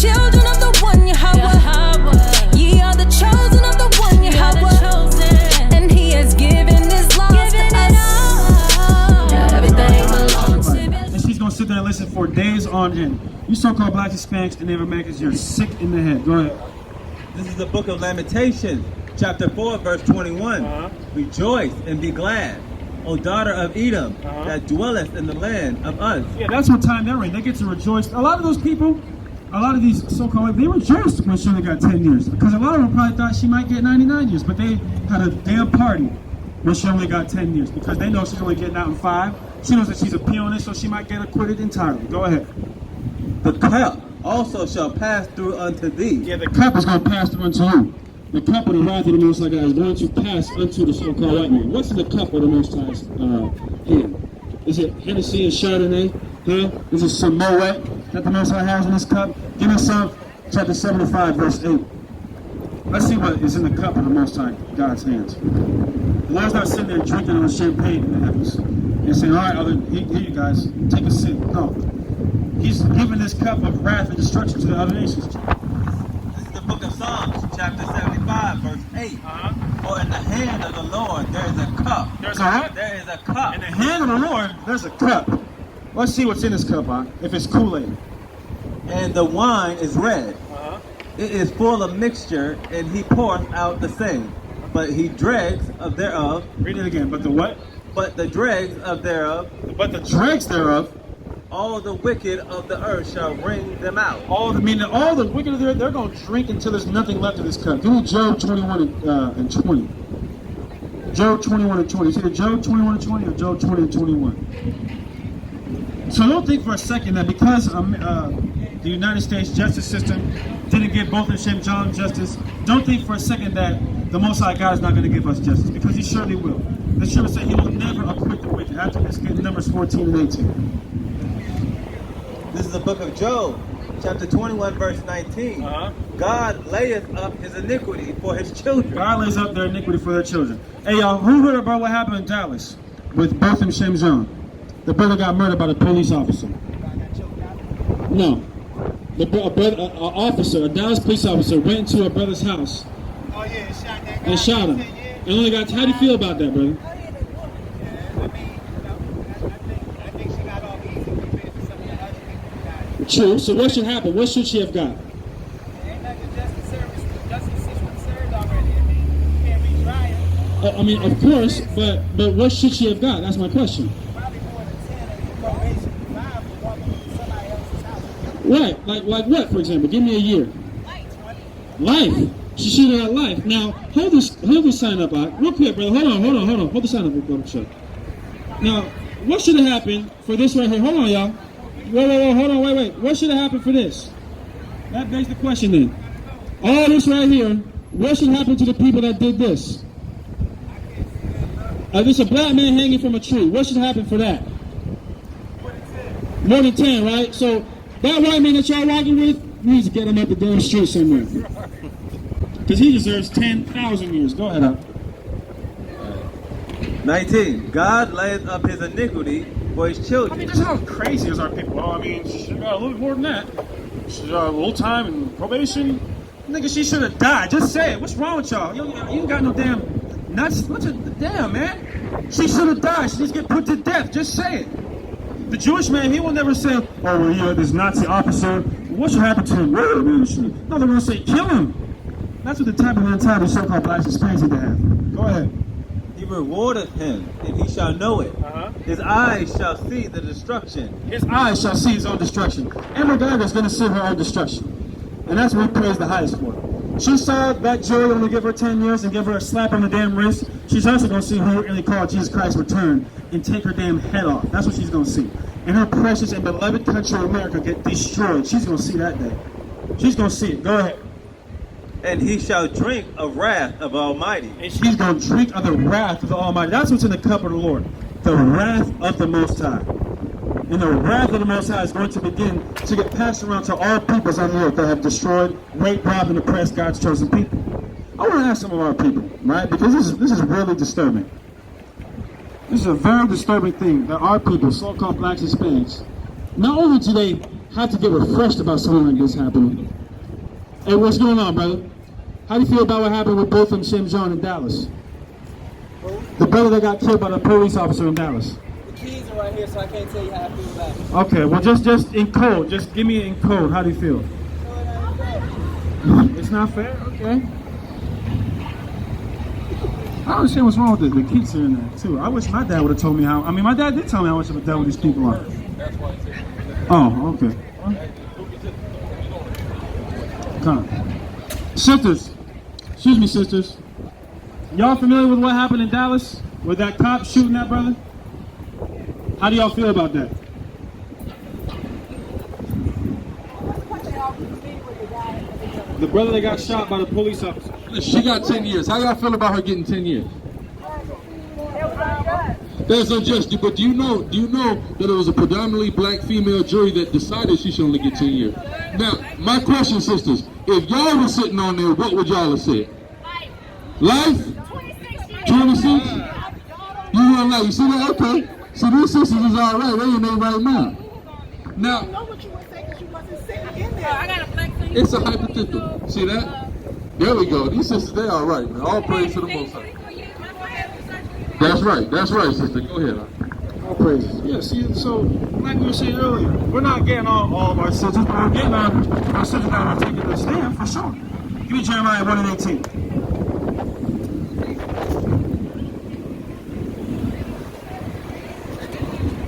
children of the one Yahweh. Ye are the chosen of the one Yahweh. And he has given his laws to us. Everything belongs to him. And she's going to sit there and listen for days on end. You so-called Blacks, Hispanics, and Native Americans, you're sick in the head. Go ahead. This is the book of Lamentations, chapter 4, verse 21. Rejoice and be glad, O daughter of Edom, that dwelleth in the land of Uz. Yeah, that's what time they're in. They get to rejoice. A lot of those people, a lot of these so-called, they rejoiced when she only got 10 years. Because a lot of them probably thought she might get 99 years. But they had a damn party when she only got 10 years. Because they know she's only getting out in 5. She knows that she's a peonist, so she might get acquitted entirely. Go ahead. The cup also shall pass through unto thee. Yeah, the cup is going to pass through unto you. The cup of the wrath of the Most High God is going to pass unto the so-called white man. What's in the cup of the Most High's hand? Is it Hennessy and Chardonnay? Huh? Is it some Moet that the Most High has in this cup? Give me Psalm chapter 75, verse 8. Let's see what is in the cup of the Most High God's hands. The Lord's not sitting there drinking on champagne in the heavens and saying, all right, here you guys, take a sip. No. He's giving this cup of wrath and destruction to the other nations. This is the book of Psalms, chapter 75, verse 8. For in the hand of the Lord there is a cup. There's a what? There is a cup. In the hand of the Lord, there's a cup. Let's see what's in this cup, if it's Kool-Aid. And the wine is red. It is full of mixture, and he poureth out the same. But he dregs of thereof. Read it again. But the what? But the dregs of thereof. But the dregs thereof. All the wicked of the earth shall wring them out. All the wicked of the earth, they're going to drink until there's nothing left of this cup. Give me Job 21 and 20. Job 21 and 20. It's either Job 21 and 20 or Job 20 and 21. So don't think for a second that because the United States justice system didn't give both of Shem John justice, don't think for a second that the Most High God is not going to give us justice, because he surely will. The scripture says he will never acquit the wicked. After this, get Numbers 14 and 18. This is the book of Job, chapter 21, verse 19. God layeth up his iniquity for his children. God lays up their iniquity for their children. Hey, y'all, who heard about what happened in Dallas with Botham Shemzon? The brother got murdered by the police officer. No. A Dallas police officer went into a brother's house and shot him. And only got, how do you feel about that, brother? True. So what should happen? What should she have got? I mean, of course, but what should she have got? That's my question. Right. Like what, for example? Give me a year. Life. She should have got life. Now, hold this sign up, real quick, brother. Hold on. Hold the sign up, brother Chuck. Now, what should have happened for this right here? Hold on, y'all. Wait, hold on, wait. What should have happened for this? That begs the question then. All this right here, what should happen to the people that did this? There's a black man hanging from a tree. What should happen for that? More than 10, right? So that white man that y'all walking with, we need to get him up the damn street somewhere. Because he deserves 10,000 years. Go ahead, up. 19. God layeth up his iniquity for his children. I mean, just how crazy is our people? Well, I mean, she should have got a little bit more than that. She should have got a little time in probation. Nigga, she should have died. Just say it. What's wrong with y'all? You ain't got no damn nuts. Damn, man. She should have died. She needs to get put to death. Just say it. The Jewish man, he will never say, oh, well, yeah, this Nazi officer, what should happen to him? No, they're going to say, kill him. That's what the type of mentality so-called blacks is crazy to have. Go ahead. He rewardeth him, and he shall know it. His eyes shall see the destruction. His eyes shall see his own destruction. Emma Guyger's going to see her own destruction. And that's what we praise the highest for. She saw that joy when we give her 10 years and give her a slap on the damn wrist. She's also going to see who really called Jesus Christ return and take her damn head off. That's what she's going to see. And her precious and beloved country of America get destroyed. She's going to see that day. She's going to see it. Go ahead. And he shall drink of wrath of Almighty. And she's going to drink of the wrath of the Almighty. That's what's in the cup of the Lord. The wrath of the Most High. And the wrath of the Most High is going to begin to get passed around to all peoples on the earth that have destroyed, raped, robbed, and oppressed God's chosen people. I want to ask some of our people, right? Because this is really disturbing. This is a very disturbing thing that our people, so-called blacks and Hispanics, not only do they have to get refreshed about something like this happening. Hey, what's going on, brother? How do you feel about what happened with both of them, Shem John in Dallas? The brother that got killed by the police officer in Dallas. The keys are right here, so I can't tell you how I feel about it. Okay, well, just in code. Just give me it in code. How do you feel? It's not fair? Okay. I don't understand what's wrong with the kids here and there, too. I wish my dad would have told me how. I mean, my dad did tell me how much of a devil these people are. Oh, okay. Come on. Sisters. Excuse me, sisters. Y'all familiar with what happened in Dallas? With that cop shooting that brother? How do y'all feel about that? The brother that got shot by the police officer. She got 10 years. How y'all feel about her getting 10 years? That's unjust. But do you know that it was a predominantly black female jury that decided she should only get 10 years? Now, my question, sisters, if y'all were sitting on there, what would y'all have said? Life? 26? You want life? You see that? Okay. So these sisters is all right. They in their right mind. Now, it's a hypothetical. See that? There we go. These sisters, they all right, man. All praise to the Most High. That's right. That's right, sister. Go ahead. All praises. Yeah, see, so, like we were saying earlier, we're not getting all of our sisters, but we're getting our sisters that are taking a stand, for sure. Give me Jeremiah 1:18.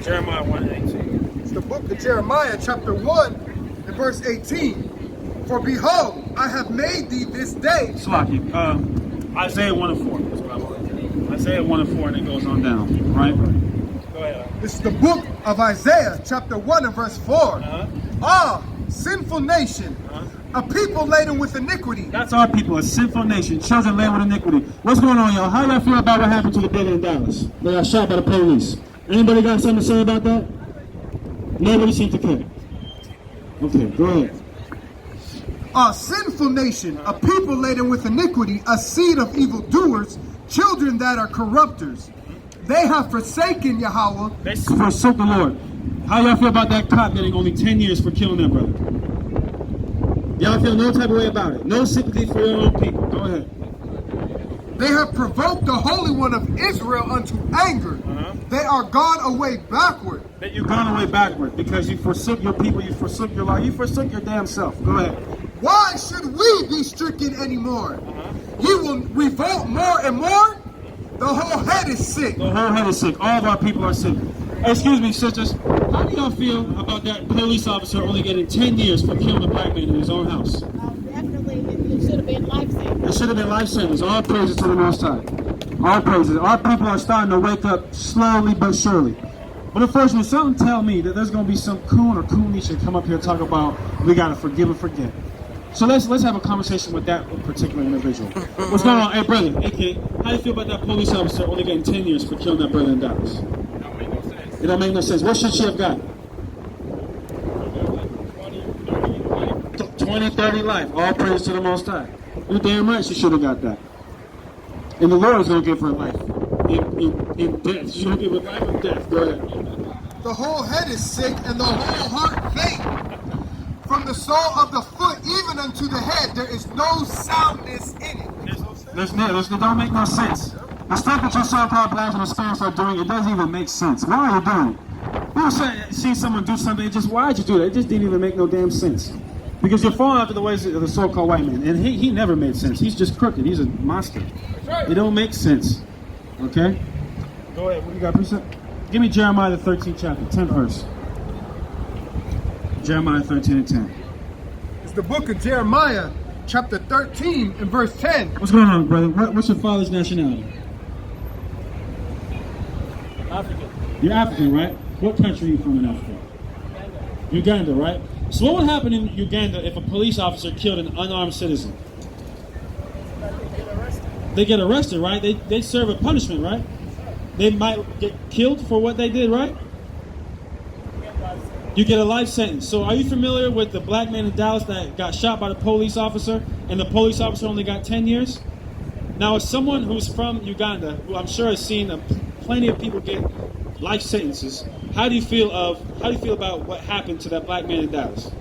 Jeremiah 1:18. It's the book of Jeremiah, chapter 1, and verse 18. For behold, I have made thee this day. Slaki, Isaiah 1:4. That's what I want. Isaiah 1:4, and it goes on down, right? Go ahead. This is the book of Isaiah, chapter 1, and verse 4. Ah, sinful nation, a people laden with iniquity. That's our people, a sinful nation, children laden with iniquity. What's going on, y'all? How y'all feel about what happened to the brother in Dallas? They got shot by the police. Anybody got something to say about that? Nobody seems to care. Okay, go ahead. A sinful nation, a people laden with iniquity, a seed of evildoers, children that are corrupters. They have forsaken Yahweh. They forsook the Lord. How y'all feel about that cop getting only 10 years for killing that brother? Y'all feel no type of way about it? No sympathy for your own people. Go ahead. They have provoked the Holy One of Israel unto anger. They are gone away backward. That you've gone away backward because you forsook your people, you forsook your law, you forsook your damn self. Go ahead. Why should we be stricken anymore? You will revolt more and more? The whole head is sick. The whole head is sick. All of our people are sick. Excuse me, sisters. How do y'all feel about that police officer only getting 10 years for killing a black man in his own house? Definitely, it should have been life sentence. It should have been life sentence. All praises to the Most High. All praises. Our people are starting to wake up slowly but surely. But unfortunately, something tell me that there's going to be some coon or coonish that come up here and talk about we got to forgive and forget. So let's have a conversation with that particular individual. What's going on? Hey, brother, AK, how do you feel about that police officer only getting 10 years for killing that brother in Dallas? It don't make no sense. What should she have got? 20, 30 life. All praise to the Most High. You're damn right she should have got that. And the Lord is going to give her life. In death. She's going to give her life in death. Go ahead. The whole head is sick and the whole heart faint. From the sole of the foot even unto the head, there is no soundness in it. There's don't make no sense. The stuff that your so-called blacks and Hispanics are doing, it doesn't even make sense. Why are you doing it? You know, see someone do something, why'd you do that? It just didn't even make no damn sense. Because you're falling after the ways of the so-called white man. And he never made sense. He's just crooked. He's a monster. It don't make sense. Okay? Go ahead. What do you got, precept? Give me Jeremiah the 13th chapter, 10th verse. Jeremiah 13 and 10. It's the book of Jeremiah, chapter 13 and verse 10. What's going on, brother? What's your father's nationality? African. You're African, right? What country are you from in Africa? Uganda, right? So what would happen in Uganda if a police officer killed an unarmed citizen? They get arrested, right? They serve a punishment, right? They might get killed for what they did, right? You get a life sentence. So are you familiar with the black man in Dallas that got shot by the police officer and the police officer only got 10 years? Now, as someone who's from Uganda, who I'm sure has seen plenty of people get life sentences, How do you feel about what happened to that black man in Dallas?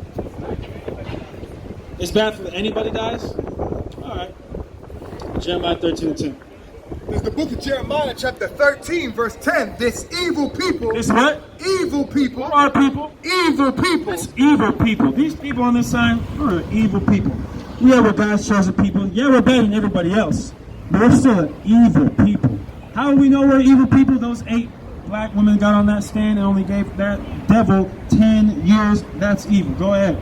It's bad for anybody dies? All right. Jeremiah 13:10. There's the book of Jeremiah, chapter 13, verse 10. This evil people. This what? Evil people. Who are people? Evil people. It's evil people. These people on this sign are evil people. Yeah, we're God's chosen people. Yeah, we're better than everybody else. But we're still evil people. How do we know we're evil people? Those 8 black women got on that stand and only gave that devil 10 years. That's evil. Go ahead.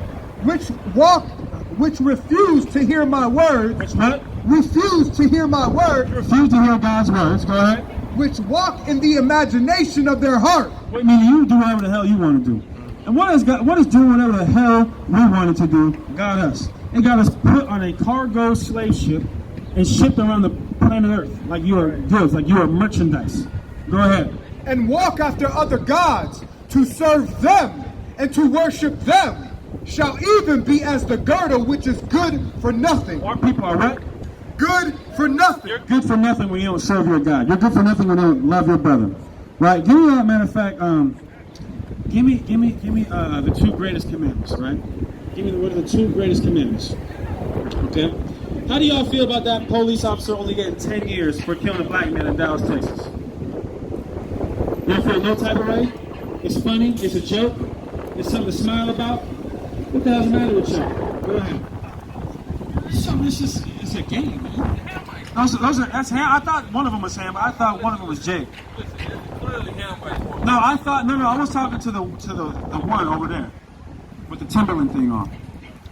Which refuse to hear my word. Which what? Refuse to hear my word. Refuse to hear God's words. Go ahead. Which walk in the imagination of their heart. Wait, meaning you do whatever the hell you want to do. And what is doing whatever the hell we wanted to do got us? It got us put on a cargo slave ship and shipped around the planet Earth like you are goods, like you are merchandise. Go ahead. And walk after other gods to serve them and to worship them shall even be as the girdle which is good for nothing. Our people are what? Good for nothing. You're good for nothing when you don't serve your God. You're good for nothing when you don't love your brother. Right? Give me, matter of fact, give me the 2 greatest commandments, right? Give me what are the 2 greatest commandments. Okay? How do y'all feel about that police officer only getting 10 years for killing a black man in Dallas, Texas? You don't feel no type of way? It's funny? It's a joke? It's something to smile about? What the hell's the matter with y'all? Go ahead. It's a game, man. I thought one of them was Ham, but I thought one of them was Jake. No, I was talking to the one over there with the Timberland thing on.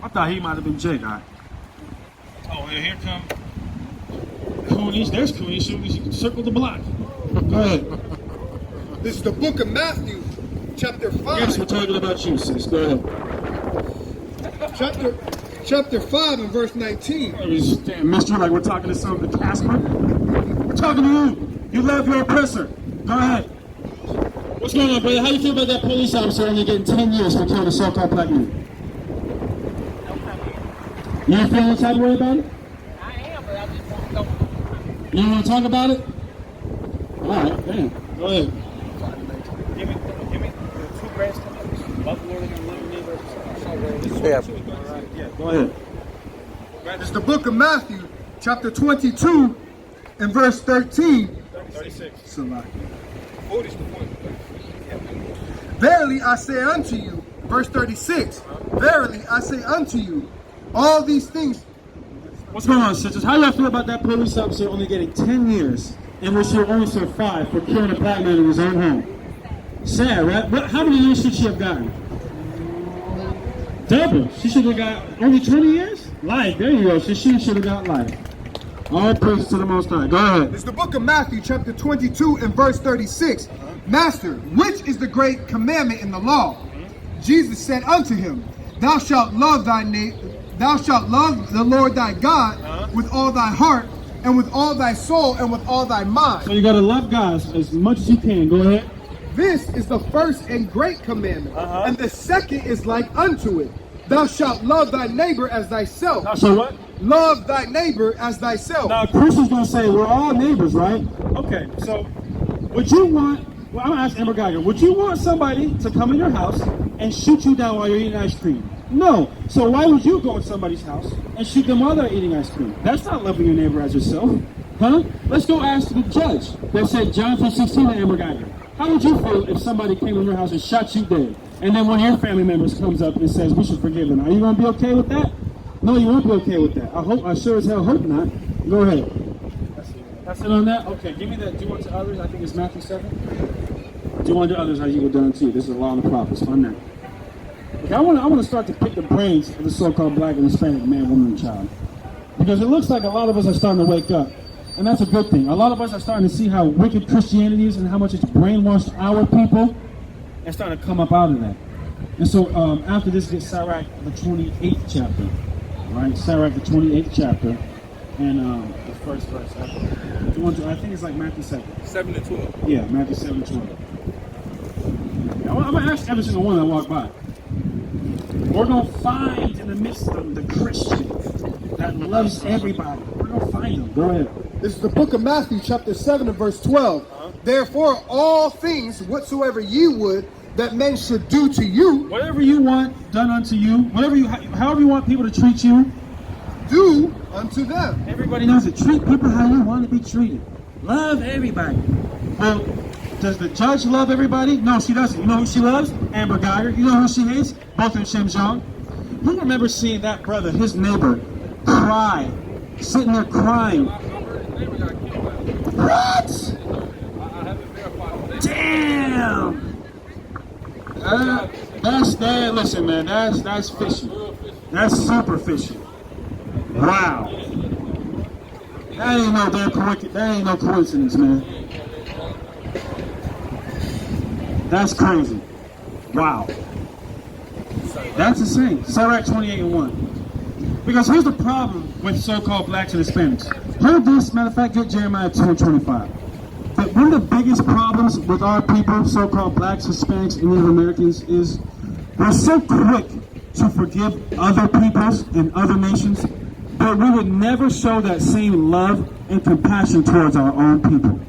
I thought he might have been Jake. Oh, here come Coonies. There's Coonies. You can circle the block. Go ahead. This is the book of Matthew, chapter 5. Yes, we're talking about you, sis. Go ahead. Chapter 5 and verse 19. Damn, mister, like we're talking to some the Casper. We're talking to you. You love your oppressor. Go ahead. What's going on, brother? How you feel about that police officer only getting 10 years for killing a so-called black man? You don't feel any type of way about it? I am, but I just won't go. You don't want to talk about it? All right, damn. Go ahead. Give me the 2 greatest commandments. Love the Lord and your neighbor. Yeah, go ahead. It's the book of Matthew, chapter 22 and verse 13. 36. Verily I say unto you, verse 36, verily I say unto you, all these things. What's going on, sisters? How do y'all feel about that police officer only getting 10 years in which he'll only serve 5 for killing a black man in his own home? Sad, right? How many years should she have gotten? Double. She should have got only 20 years? Life. There you go. She should have got life. All praise to the Most High. Go ahead. It's the book of Matthew, chapter 22 and verse 36. Master, which is the great commandment in the law? Jesus said unto him, Thou shalt love thy neighbor. Thou shalt love the Lord thy God with all thy heart and with all thy soul and with all thy mind. So you got to love God as much as you can. Go ahead. This is the first and great commandment, and the second is like unto it. Thou shalt love thy neighbor as thyself. Now, so what? Love thy neighbor as thyself. Now, a Christian's going to say, we're all neighbors, right? Okay, so would you want, well, I'm going to ask Amber Guyger, would you want somebody to come in your house and shoot you down while you're eating ice cream? No. So why would you go in somebody's house and shoot them while they're eating ice cream? That's not loving your neighbor as yourself. Huh? Let's go ask the judge that said John 3:16 to Amber Guyger. How would you feel if somebody came in your house and shot you dead, and then one of your family members comes up and says, we should forgive them? Are you going to be okay with that? No, you won't be okay with that. I sure as hell hope not. Go ahead. That's it on that? Okay, give me that. Do unto others. I think it's Matthew 7. Do unto others as you were done to you. This is the law and the prophets. On that. Okay, I want to start to pick the brains of the so-called black and Hispanic man, woman, and child. Because it looks like a lot of us are starting to wake up. And that's a good thing. A lot of us are starting to see how wicked Christianity is and how much it's brainwashed our people. And starting to come up out of that. And so after this gets Sirach, the 28th chapter. Right? Sirach, the 28th chapter. And the first verse. I think it's like Matthew 7. 7 to 12. Yeah, Matthew 7 to 12. I'm going to ask every single one that walk by. We're going to find in the midst of the Christian that loves everybody. We're going to find them. Go ahead. This is the book of Matthew, chapter 7 and verse 12. Therefore, all things whatsoever ye would that men should do to you, Whatever you want done unto you, however you want people to treat you, do unto them. everybody knows it. Treat people how you want to be treated. Love everybody. Well, does the judge love everybody? No, she doesn't. You know who she loves? Amber Guyger. You know who she hates? Both in Shimjong. Who remembers seeing that brother, his neighbor, cry, sitting there crying? What? Damn! That's that. Listen, man, that's fishy. That's super fishy. Wow. That ain't no coincidence, man. That's crazy. Wow. That's insane. Sirach 28:1. Because here's the problem with so-called blacks and Hispanics. Heard this, matter of fact, get Jeremiah 2:25. But one of the biggest problems with our people, so-called blacks, Hispanics, and Native Americans, is we're so quick to forgive other peoples and other nations, but we would never show that same love and compassion towards our own people.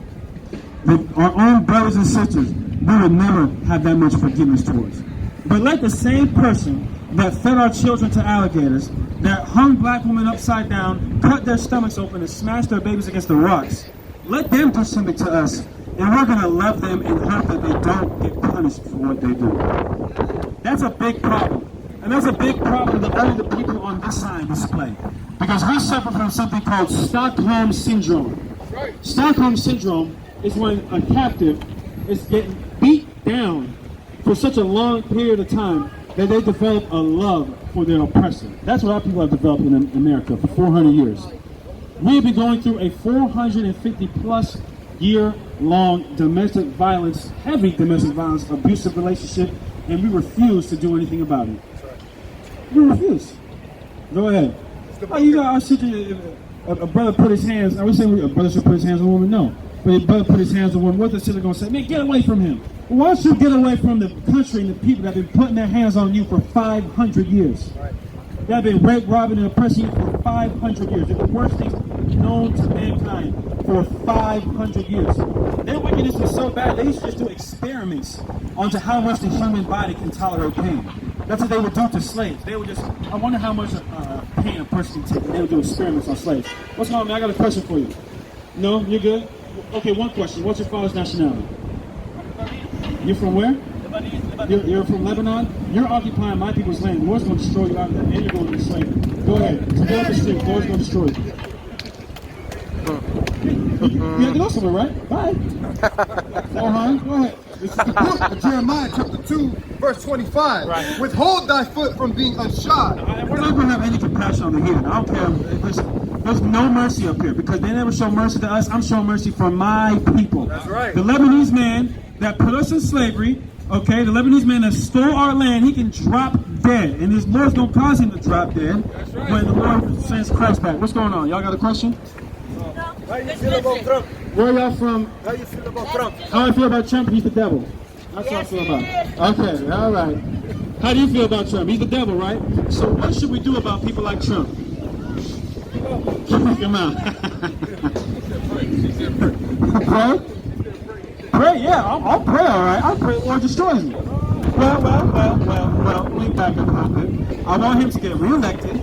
With our own brothers and sisters, we would never have that much forgiveness towards. But let the same person that fed our children to alligators, that hung black women upside down, cut their stomachs open, and smashed their babies against the rocks, let them do something to us, and we're going to love them and hope that they don't get punished for what they do. That's a big problem. And that's a big problem that only the people on this side display. Because we suffer from something called Stockholm Syndrome. Stockholm Syndrome is when a captive is getting beat down for such a long period of time that they develop a love for their oppressor. That's what our people have developed in America for 400 years. We have been going through a 450 plus year long domestic violence, heavy domestic violence, abusive relationship, and we refuse to do anything about it. We refuse. Go ahead. Oh, you got our sister, a brother put his hands, are we saying a brother should put his hands on a woman? No. But a brother put his hands on a woman, what's the sister going to say? Man, get away from him. Why don't you get away from the country and the people that have been putting their hands on you for 500 years? That have been rape, robbing, and oppressing you for 500 years. They're the worst things known to mankind for 500 years. Their wickedness is so bad, they used to just do experiments onto how much the human body can tolerate pain. That's what they would do to slaves. They would just, I wonder how much pain a person can take. And they would do experiments on slaves. What's going on, man? I got a question for you. No? You're good? Okay, one question. What's your father's nationality? You're from where? You're from Lebanon? You're occupying my people's land. The Lord's going to destroy you out of there, and you're going to be slavery. Go ahead. Go up the street. The Lord's going to destroy you. You have to go somewhere, right? Bye. Go ahead. This is the book of Jeremiah chapter 2, verse 25. Right. Withhold thy foot from being unshod. We're not going to have any compassion on the heathen. I don't care. There's no mercy up here because they never show mercy to us. I'm showing mercy for my people. That's right. The Lebanese man that put us in slavery, okay, the Lebanese man that stole our land, he can drop dead. And his Lord's going to cause him to drop dead when the Lord sends Christ back. What's going on? Y'all got a question? How you feel about Trump? Where are y'all from? How you feel about Trump? How I feel about Trump? He's the devil. That's how I feel about it. Okay, all right. How do you feel about Trump? He's the devil, right? So what should we do about people like Trump? Kick him out. Pray? Pray, yeah, I'll pray, all right. I'll pray the Lord destroys me. Well, let me back up a little bit. I want him to get reelected.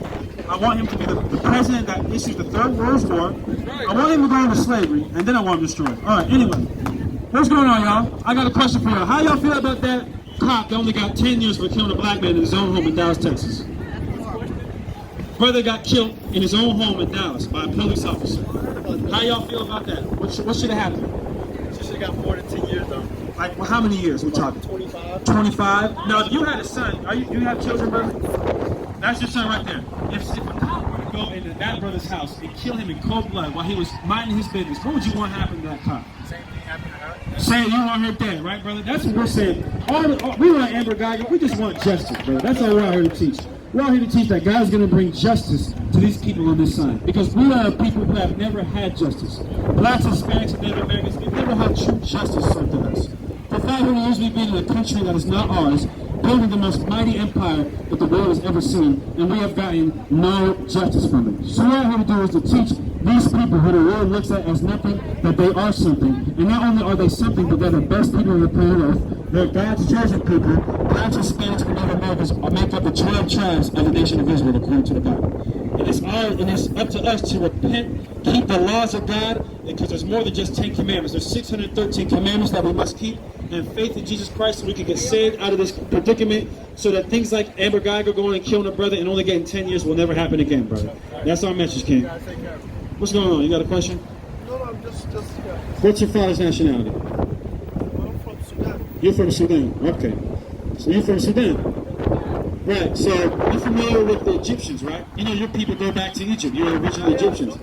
I want him to be the president that issues the Third World War. I want him to go into slavery, and then I want him destroyed. All right, anyway. What's going on, y'all? I got a question for y'all. How y'all feel about that cop that only got 10 years for killing a black man in his own home in Dallas, Texas? Brother got killed in his own home in Dallas by a police officer. How y'all feel about that? What should have happened? She should have got more than 10 years though. Like, well, how many years we talking? 25. 25? Now, if you had a son, you have children, brother? That's your son right there. If a cop were to go into that brother's house and kill him in cold blood while he was minding his business, what would you want to happen to that cop? Same thing happened to her. Saying you want her dead, right, brother? That's what we're saying. We want Amber Guyger. We just want justice, brother. That's all we're out here to teach. We're out here to teach that God's going to bring justice to these people on this side. Because we are people who have never had justice. Blacks, Hispanics, and Native Americans, we've never had true justice served to us. For 500 years we've been in a country that is not ours, building the most mighty empire that the world has ever seen, and we have gotten no justice from it. So what I have to do is to teach these people who the world looks at as nothing, that they are something. And not only are they something, but they're the best people on the planet Earth. They're God's chosen people. Blacks, Hispanics, and Native Americans make up the 12 tribes of the nation of Israel, according to the Bible. And it's up to us to repent, keep the laws of God, because there's more than just 10 commandments. There's 613 commandments that we must keep, and faith in Jesus Christ so we can get saved out of this predicament, so that things like Amber Guyger going and killing a brother and only getting 10 years will never happen again, brother. That's our message, King. What's going on? You got a question? No, I'm just. What's your father's nationality? I'm from Sudan. You're from Sudan. Okay. So you're from Sudan. Right. So you're familiar with the Egyptians, right? You know your people go back to Egypt. You're originally Egyptians.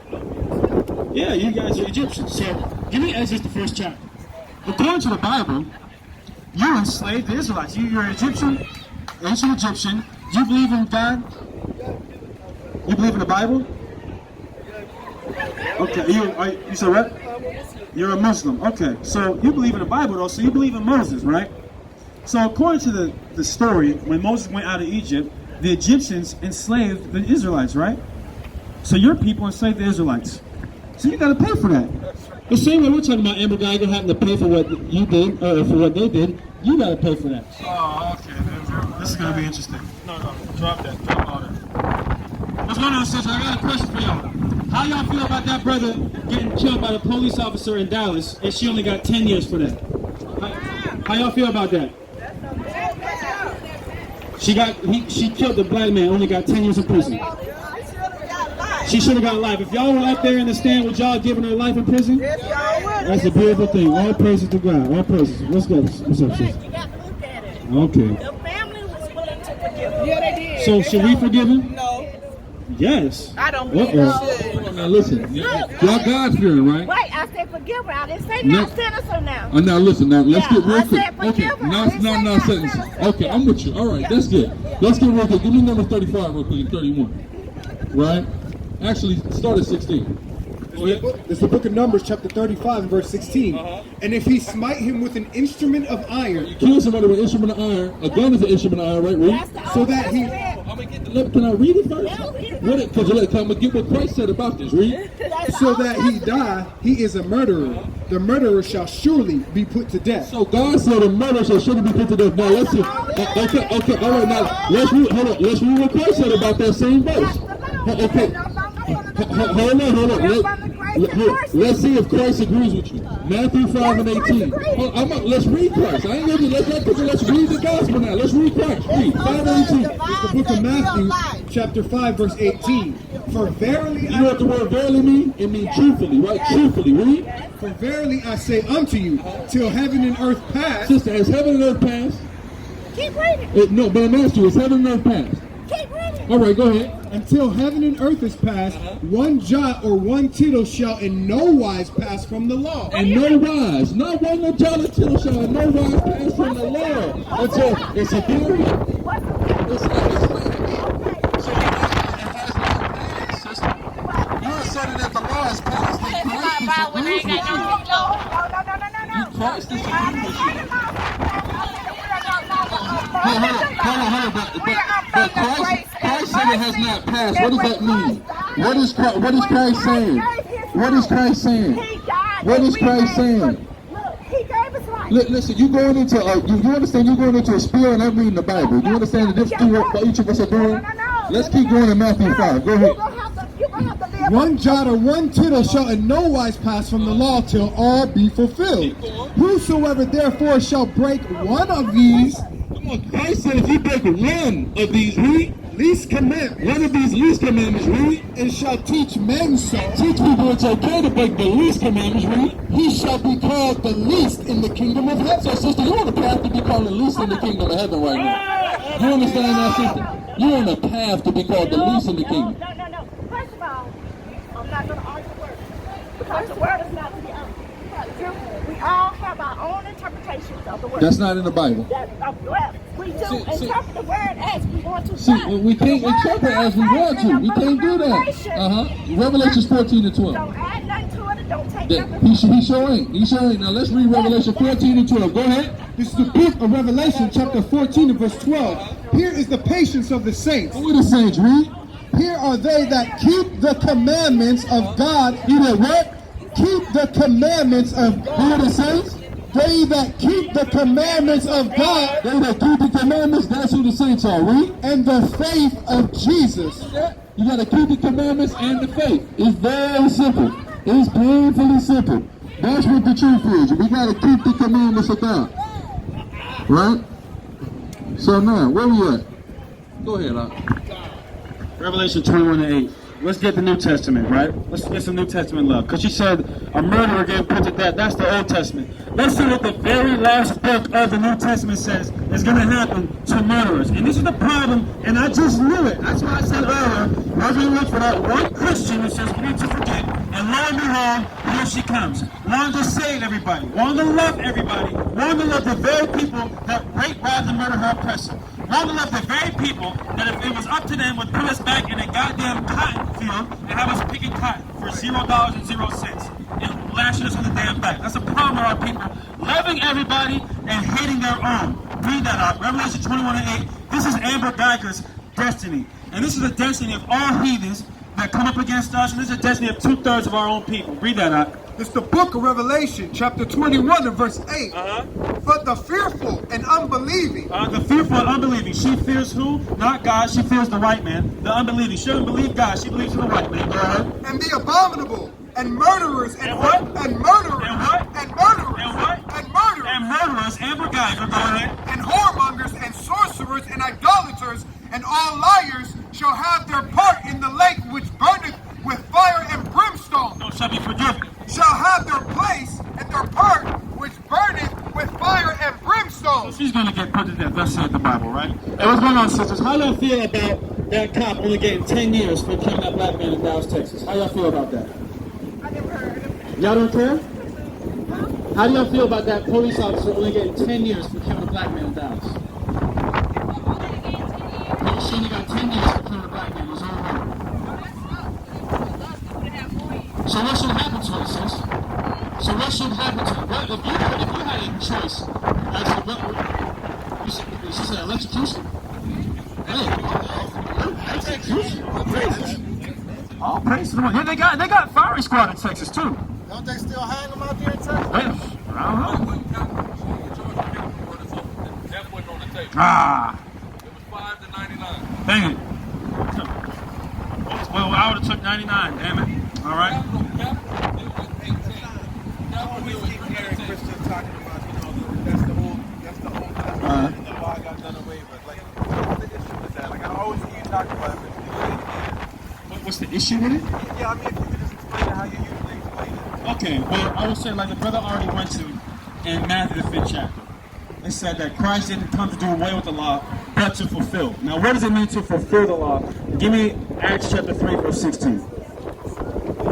Yeah, you guys are Egyptians. So give me Exodus, the first chapter. According to the Bible, you enslaved the Israelites. You're an Egyptian, ancient Egyptian. Do you believe in God? You believe in the Bible? Okay, you said what? You're a Muslim. Okay, so you believe in the Bible though, so you believe in Moses, right? So according to the story, when Moses went out of Egypt, the Egyptians enslaved the Israelites, right? So your people enslaved the Israelites. So you got to pay for that. The same way we're talking about Amber Guyger having to pay for what you did, or for what they did, you got to pay for that. Oh, okay. This is going to be interesting. No, drop that. Drop all that. What's going on, sister? I got a question for y'all. How y'all feel about that brother getting killed by the police officer in Dallas, and she only got 10 years for that? How y'all feel about that? She killed the black man, only got 10 years in prison. She should have got life. If y'all were up there in the stand with y'all giving her life in prison, that's a beautiful thing. All praises to God. All praises. Let's go. What's up, sis? You got to look at it. Okay. The family was willing to forgive him. Yeah, they did. So should we forgive him? No. Yes. I don't believe you should. Now listen, y'all God-fearing, right? Wait, I said forgive her. I didn't say not sinister now. Now listen, now let's get real I quick. said forgive Okay, her. I didn't say no not sentence. sinister. Okay, I'm with you. All right, that's good. Let's get real quick. Give me number 35 real quick, 31. Right? Actually, start at 16. It's the book of Numbers, chapter 35, and verse 16. And if he smite him with an instrument of iron, Kill somebody with an instrument of iron. A gun is an instrument of iron, right? Read. so that he Can I read it first? Because I'm going to get what Christ said about this. Read. so that he die, he is a murderer. The murderer shall surely be put to death. So God said a murder shall surely be put to death. Now let's see. Okay, all right. Now let's read. Hold on. Let's read what Christ said about that same verse. Okay. Hold on. Let's see if Christ agrees with you. Matthew 5 and 18. Let's read Christ. I ain't gonna let's read the gospel now. Let's read Christ. Read 5 and 18. It's the book of Matthew, chapter 5, verse 18. For verily You know what the word verily mean? It means truthfully, right? Truthfully. Read. For verily I say unto you, till heaven and earth pass. Sister, has heaven and earth passed? Keep reading. No, but I'm asking you, has heaven and earth passed? Keep reading. All right, go ahead. Until heaven and earth is passed, one jot or one tittle shall in no wise pass from the law. And no wise, not one no jot or tittle shall in no wise pass from the law. Until it's a theory. It's you're asserting that the law is passed and Christ disagrees with you. Christ disagrees with you. Hold on. But Christ said it has not passed. What does that mean? What is Christ saying? What is Christ saying? What is Christ saying? Look, he gave us life. Listen, you going into you understand? You're going into a spiel and I'm reading the Bible. You understand the difference between what each of us are doing? Let's keep going in Matthew 5. Go ahead. You're gonna have to live. One jot or one tittle shall in no wise pass from the law till all be fulfilled. Whosoever therefore shall break one of these, Christ said if you break one of these, least commandments, one of these least commandments, and shall teach men so, teach people it's okay to break the least commandments, he shall be called the least in the kingdom of heaven. So, sister, you're on the path to be called the least in the kingdom of heaven right now. You understand that, sister? You're on the path to be called the least in the kingdom. No. First of all, I'm not going to argue the word. Because the word is not to be argued. We all have our own interpretations of the word. That's not in the Bible. We do interpret the word as we want to. See, we can't interpret as we want to. We can't do that. Revelations 14 and 12. Don't add nothing to it and don't take nothing. He sure ain't. Now let's read Revelation 14 and 12. Go ahead. This is the book of Revelation, chapter 14 and verse 12. Here is the patience of the saints. Who are the saints, read? Here are they that keep the commandments of God. You know what? Keep the commandments of God. Who are the saints? They that keep the commandments of God. They that keep the commandments, that's who the saints are, read? And the faith of Jesus. You got to keep the commandments and the faith. It's very simple. It's painfully simple. That's what the truth is. We got to keep the commandments of God. Right? So now, where we at? Go ahead, Revelation 21 and 8. Let's get the New Testament, right? Let's get some New Testament love. Because she said a murderer getting put to death. That's the Old Testament. Let's see what the very last book of the New Testament says is going to happen to murderers. And this is the problem, and I just knew it. That's why I said earlier, I was going to look for that one Christian who says we need to forget. And lo and behold, here she comes. Wanting to save everybody. Wanting to love everybody. Wanting to love the very people that rape, rob, and murder her oppressor. Wanting to love the very people that if it was up to them would put us back in a goddamn cotton field and have us picking cotton for $0 and 0 cents and lashing us on the damn back. That's a problem with our people. Loving everybody and hating their own. Read that out. Revelation 21 and 8. This is Amber Guyger's destiny. And this is the destiny of all heathens that come up against us. And this is the destiny of 2/3 of our own people. Read that out. It's the book of Revelation, chapter 21 and verse 8. But the fearful and unbelieving. The fearful and unbelieving. She fears who? Not God. She fears the white man. The unbelieving. She doesn't believe God. She believes in the white man. Go ahead. And the abominable and murderers and what? And murderers. And what? And murderers. And what? And murderers. And murderers. Amber Guyger. Go ahead. And whoremongers and sorcerers and idolaters and all liars shall have their part in the lake which burneth with fire and brimstone. No, shall be forgiven. Shall have their place and their part which burneth with fire and brimstone. So she's going to get put to death. That's said the Bible, right? Hey, what's going on, sisters? How do y'all feel about that cop only getting 10 years for killing that black man in Dallas, Texas? How y'all feel about that? I never heard of it. Y'all don't care? How do y'all feel about that police officer only getting 10 years for killing a black man in Dallas? No, she only got 10 years for killing a black man. It was over. So what should happen to her, sis? So what should happen to her? What, if you had a choice as to what, she said electrocution? Hey, execution? All praise to the one. Yeah, they got firing squad in Texas too. Don't they still hang them out there in Texas? Hey, I don't know. That wasn't on the table. Ah, It was 5 to 99. dang it. Well, I would have took 99, damn it. All right. I always keep hearing Christians talking about, that's the whole testament, and the law got done away with. Like, what's the issue with that? Like, I always hear you talk about it, but What's the issue with it? yeah, I mean, if you could just explain it how you usually explain it. Okay, well, I would say like the brother already went to in Matthew the 5th chapter. It said that Christ didn't come to do away with the law, but to fulfill. Now, what does it mean to fulfill the law? Give me Acts chapter 3, verse 16. Do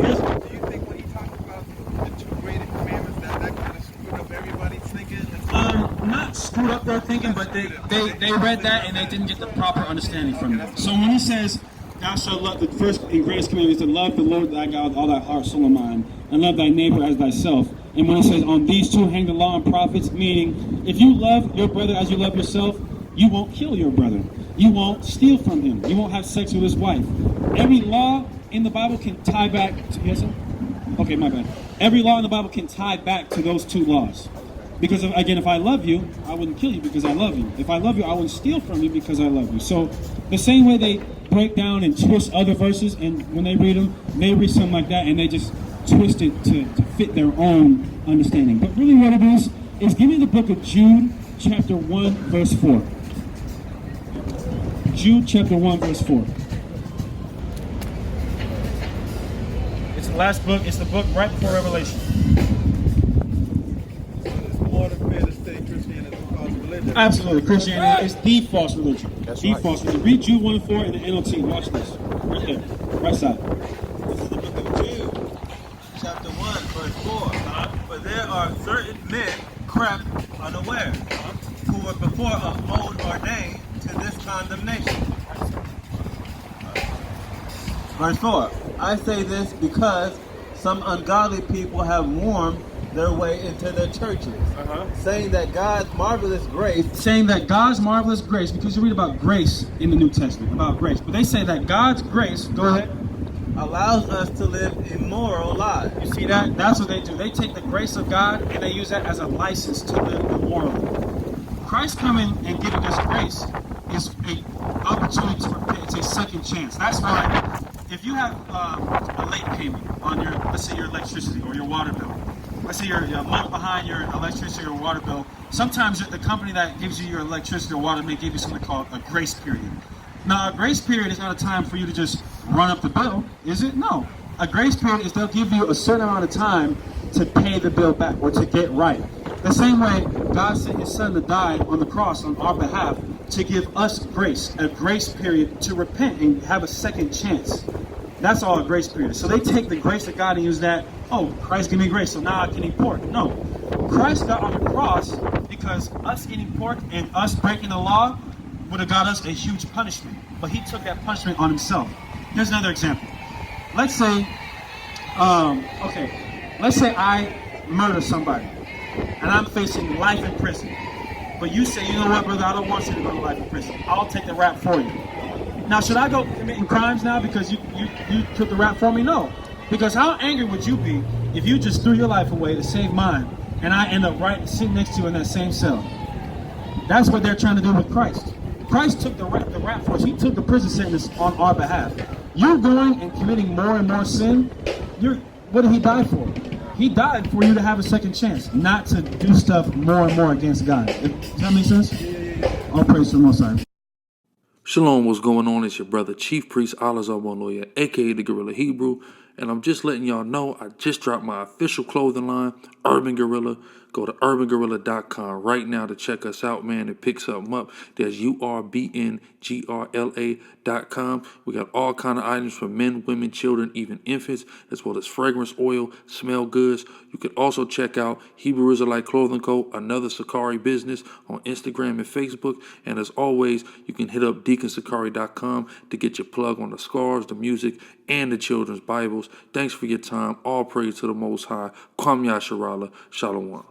you think when he talks about the two greatest commandments that kind of screwed up everybody's thinking? Not screwed up their thinking, but they read that and they didn't get the proper understanding from it. So when he says, thou shalt love, the first and greatest commandment is to love the Lord thy God with all thy heart, soul, and mind, and love thy neighbor as thyself. And when it says, on these two hang the law and prophets, meaning, if you love your brother as you love yourself, you won't kill your brother. You won't steal from him. You won't have sex with his wife. Every law in the Bible can tie back to, yes, sir? Okay, my bad. Every law in the Bible can tie back to those two laws. Because, again, if I love you, I wouldn't kill you because I love you. If I love you, I wouldn't steal from you because I love you. So the same way they break down and twist other verses, and when they read them, they read something like that, and they just twist it to fit their own understanding. But really what it is give me the book of Jude, chapter 1, verse 4. Jude, chapter 1, verse 4. It's the last book. It's the book right before Revelation. It's more than fair to say Christianity is a false religion. Absolutely. Christianity is the false religion. False religion. Read Jude 1 and 4 in the NLT. Watch this. Right there. Right side. This is the book of Jude, chapter 1, verse 4. For there are certain men crept unaware, who were before of old ordained to this condemnation. Verse 4. I say this because some ungodly people have warned their way into their churches, saying that God's marvelous grace, saying that God's marvelous grace, because you read about grace in the New Testament, about grace, but they say that God's grace, go ahead, allows us to live immoral lives. You see that? That's what they do. They take the grace of God and they use that as a license to live immorally. Christ coming and giving us grace is an opportunity to repent. It's a second chance. That's why if you have a late payment on your, let's say your electricity or your water bill, let's say you're a month behind your electricity or water bill, sometimes the company that gives you your electricity or water may give you something called a grace period. Now, a grace period is not a time for you to just run up the bill, is it? No. A grace period is they'll give you a certain amount of time to pay the bill back or to get right. The same way God sent his son to die on the cross on our behalf to give us grace, a grace period to repent and have a second chance. That's all a grace period is. So they take the grace of God and use that, oh, Christ gave me grace, so now I can eat pork. No. Christ got on the cross because us eating pork and us breaking the law would have got us a huge punishment. But he took that punishment on himself. Here's another example. Let's say, let's say I murder somebody and I'm facing life in prison. But you say, you know what, brother, I don't want you to go to life in prison. I'll take the rap for you. Now, should I go committing crimes now because you took the rap for me? No. Because how angry would you be if you just threw your life away to save mine and I end up sitting next to you in that same cell? That's what they're trying to do with Christ. Christ took the rap for us. He took the prison sentence on our behalf. You're going and committing more and more sin. What did he die for? He died for you to have a second chance, not to do stuff more and more against God. Does that make sense? All praise to the Most High. Shalom, what's going on? It's your brother, Chief Priest Alazar Lawyer, aka the Guerrilla Hebrew, and I'm just letting y'all know I just dropped my official clothing line, Urban Guerrilla. Go to urbangorilla.com right now to check us out, man, and pick something up. There's URBNGRLA.com. We got all kind of items for men, women, children, even infants, as well as fragrance oil, smell goods. You can also check out Hebrew Israelite Clothing Co., another Sicarii business, on Instagram and Facebook. And as always, you can hit up deaconsicari.com to get your plug on the scarves, the music, and the children's Bibles. Thanks for your time. All praise to the Most High. Kwam Yasharala. Shalom.